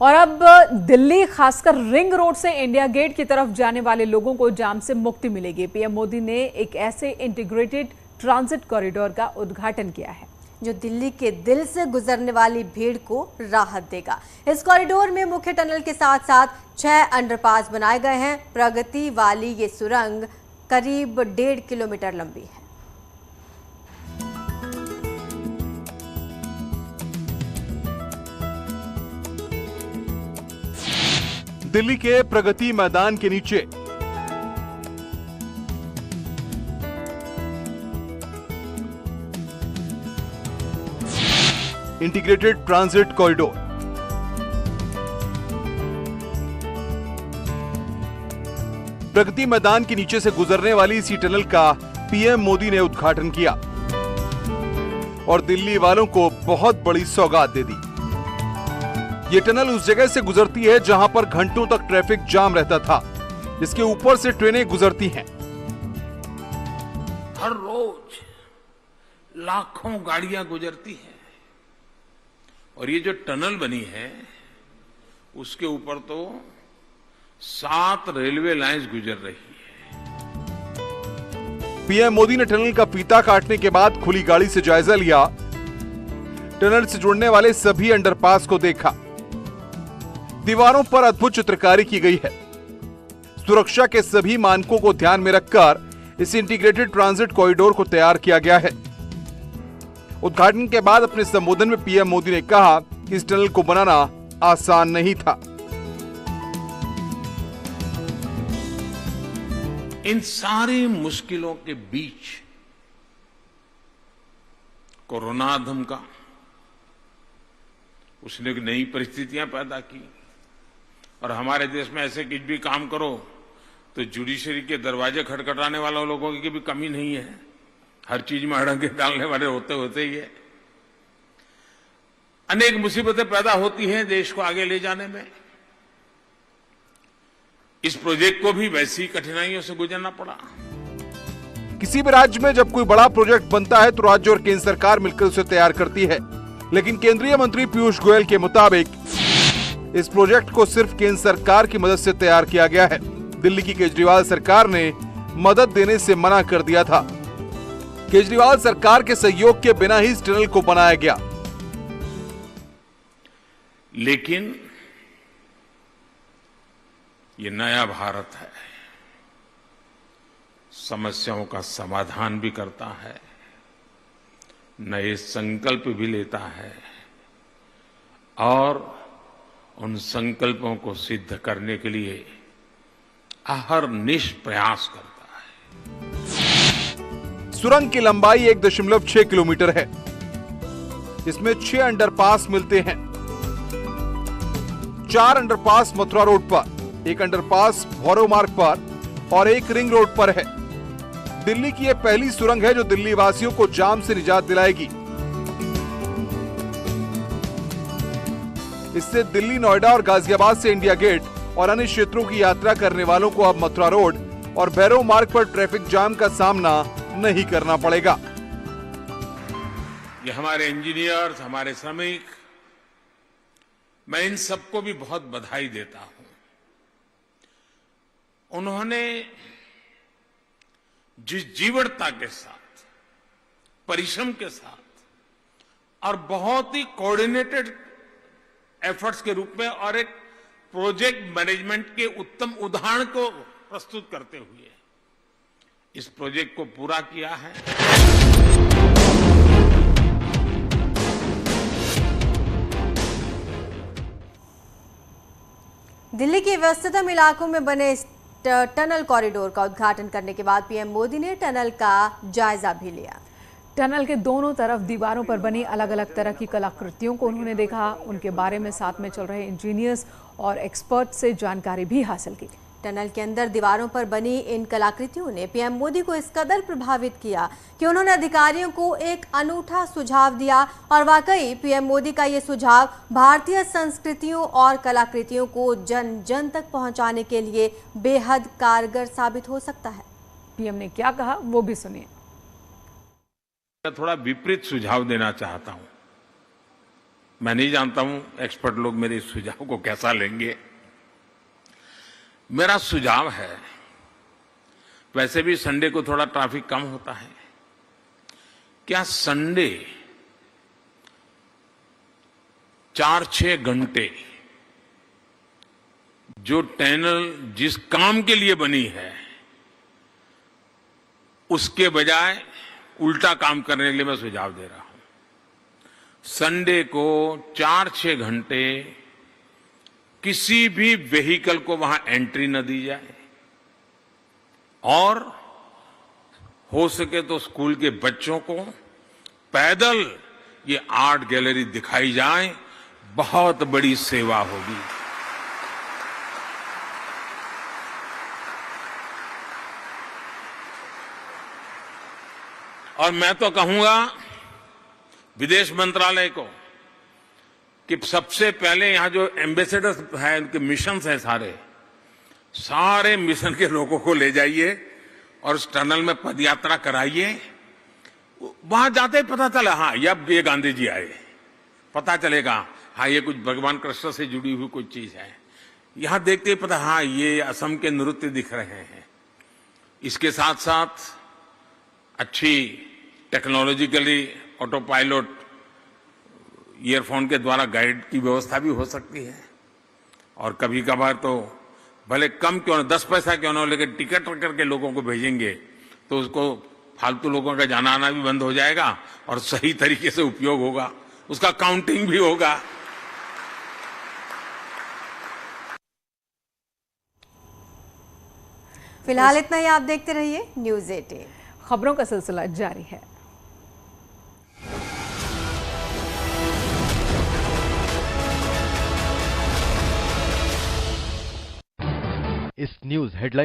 और अब दिल्ली खासकर रिंग रोड से इंडिया गेट की तरफ जाने वाले लोगों को जाम से मुक्ति मिलेगी। पीएम मोदी ने एक ऐसे इंटीग्रेटेड ट्रांजिट कॉरिडोर का उद्घाटन किया है जो दिल्ली के दिल से गुजरने वाली भीड़ को राहत देगा। इस कॉरिडोर में मुख्य टनल के साथ साथ 6 अंडरपास बनाए गए हैं। प्रगति वाली ये सुरंग करीब 1.5 किलोमीटर लंबी है। दिल्ली के प्रगति मैदान के नीचे integrated transit corridor. Pragati Maidan के नीचे से गुजरने वाली इसी टनल का पीएम मोदी ने उद्घाटन किया और दिल्ली वालों को बहुत बड़ी सौगात दे दी। ये टनल उस जगह से गुजरती है जहां पर घंटों तक ट्रैफिक जाम रहता था, जिसके ऊपर से ट्रेनें गुजरती हैं। हर रोज लाखों गाड़ियां गुजरती हैं और ये जो टनल बनी है उसके ऊपर तो 7 रेलवे लाइंस गुजर रही है। पीएम मोदी ने टनल का फीता काटने के बाद खुली गाड़ी से जायजा लिया, टनल से जुड़ने वाले सभी अंडरपास को देखा। दीवारों पर अद्भुत चित्रकारी की गई है। सुरक्षा के सभी मानकों को ध्यान में रखकर इस इंटीग्रेटेड ट्रांजिट कॉरिडोर को तैयार किया गया है। उद्घाटन के बाद अपने संबोधन में पीएम मोदी ने कहा कि इस टनल को बनाना आसान नहीं था। इन सारी मुश्किलों के बीच कोरोना धमका, उसने एक नई परिस्थितियां पैदा की और हमारे देश में ऐसे कुछ भी काम करो तो जुडिशरी के दरवाजे खटखटाने वाले लोगों की भी कमी नहीं है। हर चीज में अड़ंगे डालने वाले होते ही है। अनेक मुसीबतें पैदा होती हैं देश को आगे ले जाने में। इस प्रोजेक्ट को भी वैसी कठिनाइयों से गुजरना पड़ा। किसी भी राज्य में जब कोई बड़ा प्रोजेक्ट बनता है तो राज्य और केंद्र सरकार मिलकर उसे तैयार करती है, लेकिन केंद्रीय मंत्री पीयूष गोयल के मुताबिक इस प्रोजेक्ट को सिर्फ केंद्र सरकार की मदद से तैयार किया गया है। दिल्ली की केजरीवाल सरकार ने मदद देने से मना कर दिया था। केजरीवाल सरकार के सहयोग के बिना ही इस टनल को बनाया गया। लेकिन ये नया भारत है, समस्याओं का समाधान भी करता है, नए संकल्प भी लेता है और उन संकल्पों को सिद्ध करने के लिए अहरनिश प्रयास करता है। सुरंग की लंबाई 1.6 किलोमीटर है। इसमें 6 अंडरपास मिलते हैं। 4 अंडरपास मथुरा रोड पर, 1 अंडरपास भौरव मार्ग पर और 1 रिंग रोड पर है। दिल्ली की यह पहली सुरंग है जो दिल्ली वासियों को जाम से निजात दिलाएगी। इससे दिल्ली, नोएडा और गाजियाबाद से इंडिया गेट और अन्य क्षेत्रों की यात्रा करने वालों को अब मथुरा रोड और भैरव मार्ग पर ट्रैफिक जाम का सामना नहीं करना पड़ेगा। ये हमारे इंजीनियर्स, हमारे श्रमिक, मैं इन सबको भी बहुत बधाई देता हूं। उन्होंने जिस जीवटता के साथ, परिश्रम के साथ और बहुत ही कोऑर्डिनेटेड एफर्ट्स के रूप में और एक प्रोजेक्ट मैनेजमेंट के उत्तम उदाहरण को प्रस्तुत करते हुए इस प्रोजेक्ट को पूरा किया है। दिल्ली के व्यस्ततम इलाकों में बने इस टनल कॉरिडोर का उद्घाटन करने के बाद पीएम मोदी ने टनल का जायजा भी लिया। टनल के दोनों तरफ दीवारों पर बनी अलग अलग तरह की कलाकृतियों को उन्होंने देखा। उनके बारे में साथ में चल रहे इंजीनियर्स और एक्सपर्ट से जानकारी भी हासिल की। टनल के अंदर दीवारों पर बनी इन कलाकृतियों ने पीएम मोदी को इस कदर प्रभावित किया कि उन्होंने अधिकारियों को एक अनूठा सुझाव दिया और वाकई पीएम मोदी का ये सुझाव भारतीय संस्कृतियों और कलाकृतियों को जन जन तक पहुंचाने के लिए बेहद कारगर साबित हो सकता है। पीएम ने क्या कहा वो भी सुनिए। मैं थोड़ा विपरीत सुझाव देना चाहता हूं। मैं नहीं जानता हूं एक्सपर्ट लोग मेरे इस सुझाव को कैसा लेंगे। मेरा सुझाव है, वैसे भी संडे को थोड़ा ट्रैफिक कम होता है, क्या संडे 4-6 घंटे जो टनल जिस काम के लिए बनी है उसके बजाय उल्टा काम करने के लिए मैं सुझाव दे रहा हूं। संडे को 4-6 घंटे किसी भी व्हीकल को वहां एंट्री न दी जाए और हो सके तो स्कूल के बच्चों को पैदल ये आर्ट गैलरी दिखाई जाए, बहुत बड़ी सेवा होगी। और मैं तो कहूंगा विदेश मंत्रालय को कि सबसे पहले यहां जो एम्बेसडर्स हैं, उनके मिशन हैं, सारे मिशन के लोगों को ले जाइए और उस टनल में पदयात्रा कराइए। वहां जाते ही पता चला, हाँ ये गांधी जी आए, पता चलेगा हाँ ये कुछ भगवान कृष्ण से जुड़ी हुई कोई चीज है। यहां देखते ही पता, हाँ ये असम के नृत्य दिख रहे हैं। इसके साथ साथ अच्छी टेक्नोलॉजिकली ऑटो पायलट ईयरफोन के द्वारा गाइड की व्यवस्था भी हो सकती है। और कभी कभार तो भले कम क्यों न, 10 पैसा क्यों न, लेकिन टिकट करके लोगों को भेजेंगे तो उसको फालतू लोगों का जाना आना भी बंद हो जाएगा और सही तरीके से उपयोग होगा, उसका काउंटिंग भी होगा। फिलहाल इतना ही, आप देखते रहिए न्यूज़ 18। खबरों का सिलसिला जारी है। इस न्यूज हेडलाइन